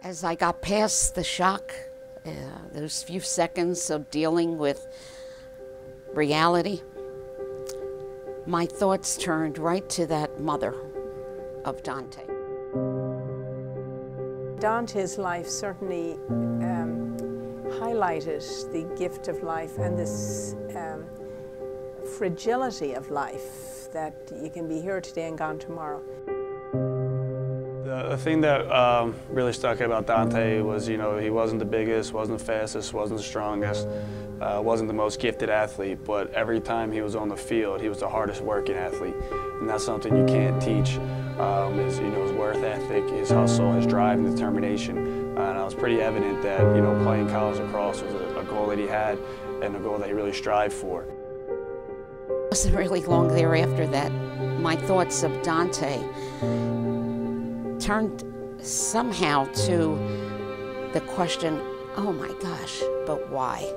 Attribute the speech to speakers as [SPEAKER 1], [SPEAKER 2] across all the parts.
[SPEAKER 1] As I got past the shock, those few seconds of dealing with reality, my thoughts turned right to that mother of Dante.
[SPEAKER 2] Dante's life certainly highlighted the gift of life and this fragility of life, that you can be here today and gone tomorrow.
[SPEAKER 3] The thing that really stuck out about Dante was, he wasn't the biggest, wasn't the fastest, wasn't the strongest, wasn't the most gifted athlete, but every time he was on the field, he was the hardest working athlete. And that's something you can't teach, his work ethic, his hustle, his drive and determination. And it was pretty evident that, playing college lacrosse was a goal that he had and a goal that he really strived for.
[SPEAKER 1] It wasn't really long thereafter that my thoughts of Dante turned somehow to the question, oh my gosh, but why?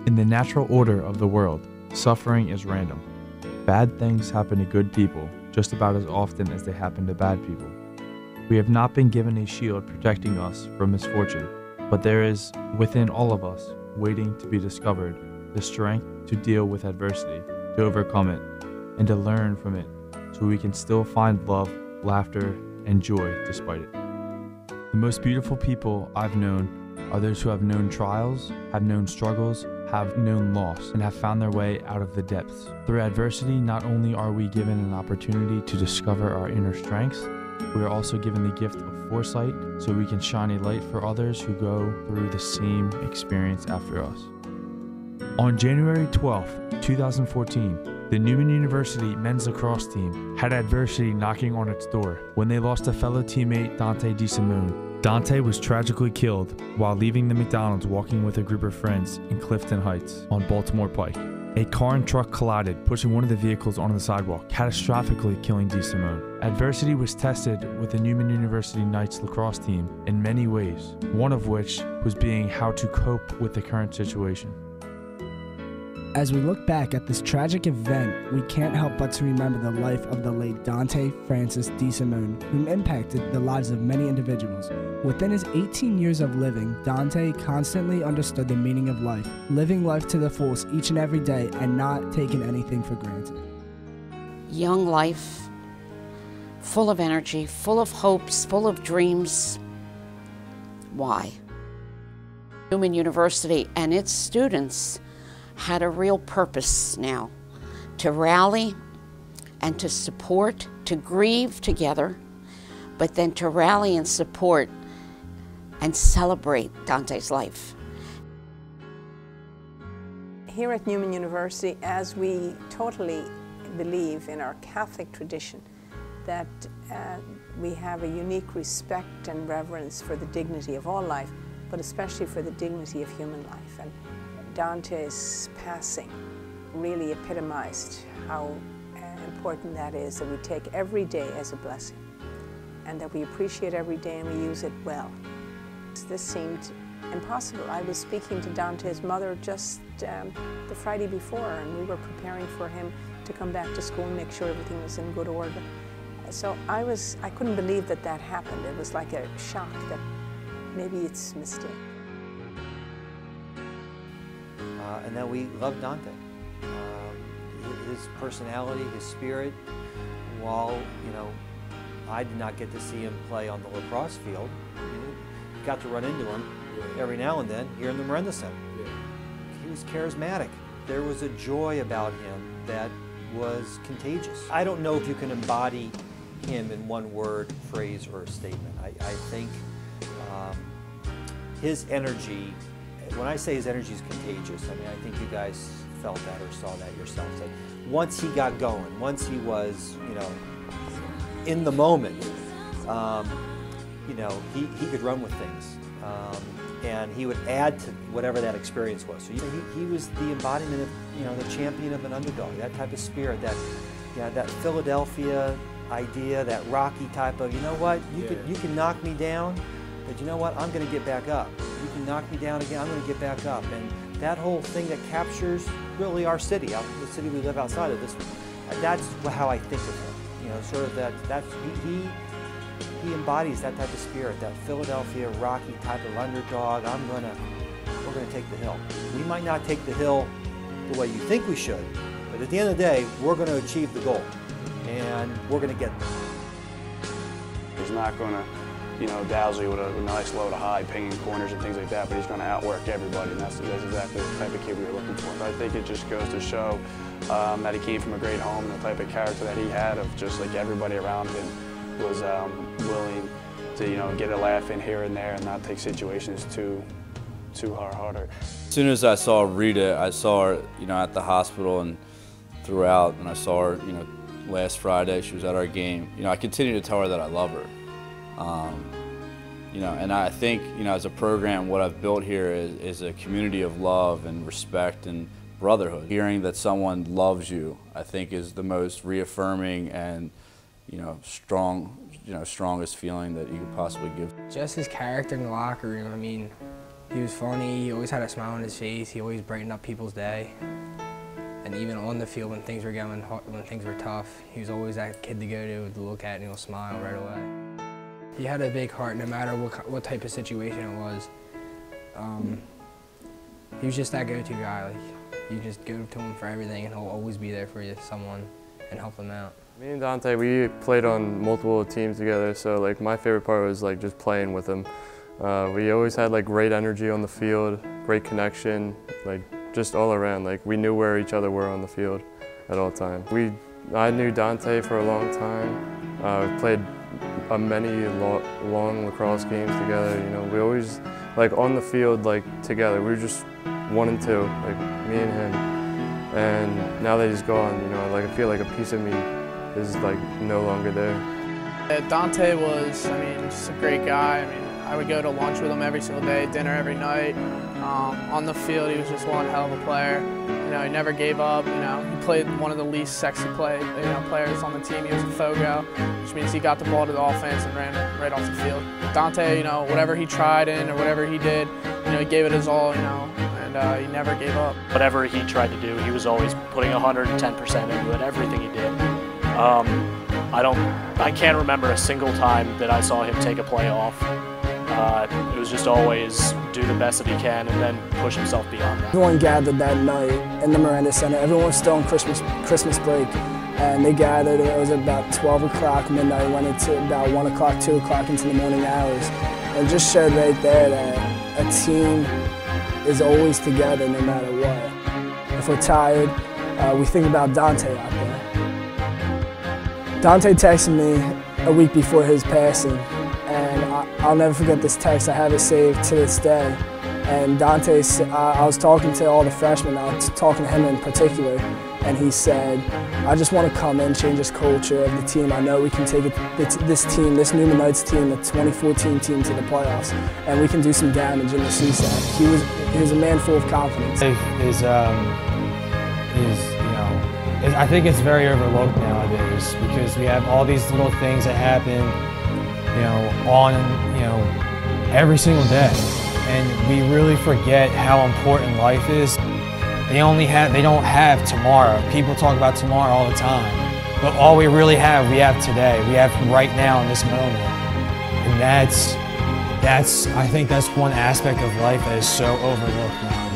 [SPEAKER 4] In the natural order of the world, suffering is random. Bad things happen to good people just about as often as they happen to bad people. We have not been given a shield protecting us from misfortune, but there is, within all of us, waiting to be discovered, the strength to deal with adversity, to overcome it, and to learn from it, so we can still find love, laughter, and joy despite it. The most beautiful people I've known are those who have known trials, have known struggles, have known loss, and have found their way out of the depths. Through adversity, not only are we given an opportunity to discover our inner strengths, we are also given the gift of foresight so we can shine a light for others who go through the same experience after us. On January 12, 2014, the Neumann University men's lacrosse team had adversity knocking on its door when they lost a fellow teammate, Dante DeSiome. Dante was tragically killed while leaving the McDonald's walking with a group of friends in Clifton Heights on Baltimore Pike. A car and truck collided, pushing one of the vehicles onto the sidewalk, catastrophically killing DeSimone. Adversity was tested with the Neumann University Knights lacrosse team in many ways, one of which was being how to cope with the current situation.
[SPEAKER 5] As we look back at this tragic event, we can't help but to remember the life of the late Dante Francis DeSimone, whom impacted the lives of many individuals. Within his 18 years of living, Dante constantly understood the meaning of life, living life to the fullest each and every day and not taking anything for granted.
[SPEAKER 1] Young life, full of energy, full of hopes, full of dreams. Why? Neumann University and its students had a real purpose now, to rally and to support, to grieve together, but then to rally and support and celebrate Dante's life.
[SPEAKER 2] Here at Neumann University, as we totally believe in our Catholic tradition, that we have a unique respect and reverence for the dignity of all life, but especially for the dignity of human life. And Dante's passing really epitomized how important that is, that we take every day as a blessing and that we appreciate every day and we use it well. This seemed impossible. I was speaking to Dante's mother just the Friday before, and we were preparing for him to come back to school and make sure everything was in good order. So I couldn't believe that that happened. It was like a shock that maybe it's a mistake.
[SPEAKER 6] And that we love Dante. His personality, his spirit, while, I did not get to see him play on the lacrosse field, got to run into him every now and then here in the Miranda Center. He was charismatic. There was a joy about him that was contagious. I don't know if you can embody him in one word, phrase, or statement. I think his energy, when I say his energy is contagious, I mean, I think you guys felt that or saw that yourselves. That once he got going, once he was, you know, in the moment, you know, he could run with things. And he would add to whatever that experience was. So he was the embodiment of, you know, the champion of an underdog, that type of spirit, that, yeah, that Philadelphia idea, that Rocky type of, you know what, you can knock me down, but you know what, I'm going to get back up. You can knock me down again, I'm going to get back up. And that whole thing that captures really our city, the city we live outside of this, that's how I think of him. You know, sort of that's he embodies that type of spirit, that Philadelphia Rocky type of underdog. We're gonna take the hill. We might not take the hill the way you think we should, but at the end of the day, we're gonna achieve the goal, and we're gonna get there.
[SPEAKER 3] He's not gonna, you know, dazzle you with a nice low to high, pinging corners and things like that, but he's gonna outwork everybody, and that's exactly the type of kid we were looking for. I think it just goes to show that he came from a great home, and the type of character that he had of just like everybody around him was willing to, you know, get a laugh in here and there and not take situations too hard.
[SPEAKER 7] As soon as I saw Rita, I saw her, you know, at the hospital and throughout, and I saw her, you know, last Friday, she was at our game. You know, I continue to tell her that I love her. You know, and I think, you know, as a program, what I've built here is a community of love and respect and brotherhood. Hearing that someone loves you, I think, is the most reaffirming and, you know, strongest feeling that you could possibly give.
[SPEAKER 8] Just his character in the locker room. I mean, he was funny, he always had a smile on his face, he always brightened up people's day. And even on the field when things were going hard, when things were tough, he was always that kid to go to look at and he'll smile right away. He had a big heart no matter what type of situation it was. He was just that go-to guy. Like, you just go to him for everything and he'll always be there for you, someone, and help them out.
[SPEAKER 9] Me and Dante, we played on multiple teams together, so like my favorite part was like just playing with him. We always had like great energy on the field, great connection, like just all around. Like we knew where each other were on the field at all times. I knew Dante for a long time. We played many long lacrosse games together. You know, we always like on the field like together. We were just 1 and 2, like me and him. And now that he's gone, you know, like I feel like a piece of me is like no longer there.
[SPEAKER 10] Dante was, I mean, just a great guy. I mean, I would go to lunch with him every single day, dinner every night. On the field, he was just one hell of a player. You know, he never gave up. You know, he played one of the least sexy players on the team. He was a fogo, which means he got the ball to the offense and ran right off the field. Dante, you know, whatever he tried in or whatever he did, you know, he gave it his all. You know, and he never gave up.
[SPEAKER 11] Whatever he tried to do, he was always putting 110% into it. Everything he did. I can't remember a single time that I saw him take a play off. It was just always do the best that he can and then push himself beyond that.
[SPEAKER 5] Everyone gathered that night in the Miranda Center. Everyone was still on Christmas break, and they gathered. It was about 12 o'clock midnight, went into about 1 o'clock, 2 o'clock into the morning hours. And it just showed right there that a team is always together no matter what. If we're tired, we think about Dante out there. Dante texted me a week before his passing, and I'll never forget this text. I have it saved to this day. And Dante, I was talking to all the freshmen, I was talking to him in particular, and he said, I just want to come in, change this culture of the team. I know we can take this team, this Neumann Knights team, the 2014 team to the playoffs, and we can do some damage in the CSAC. He was a man full of confidence.
[SPEAKER 12] I think it's very overlooked nowadays because we have all these little things that happen, you know, every single day, and we really forget how important life is. They don't have tomorrow. People talk about tomorrow all the time, but all we really have, we have today. We have right now in this moment, and I think that's one aspect of life that is so overlooked now.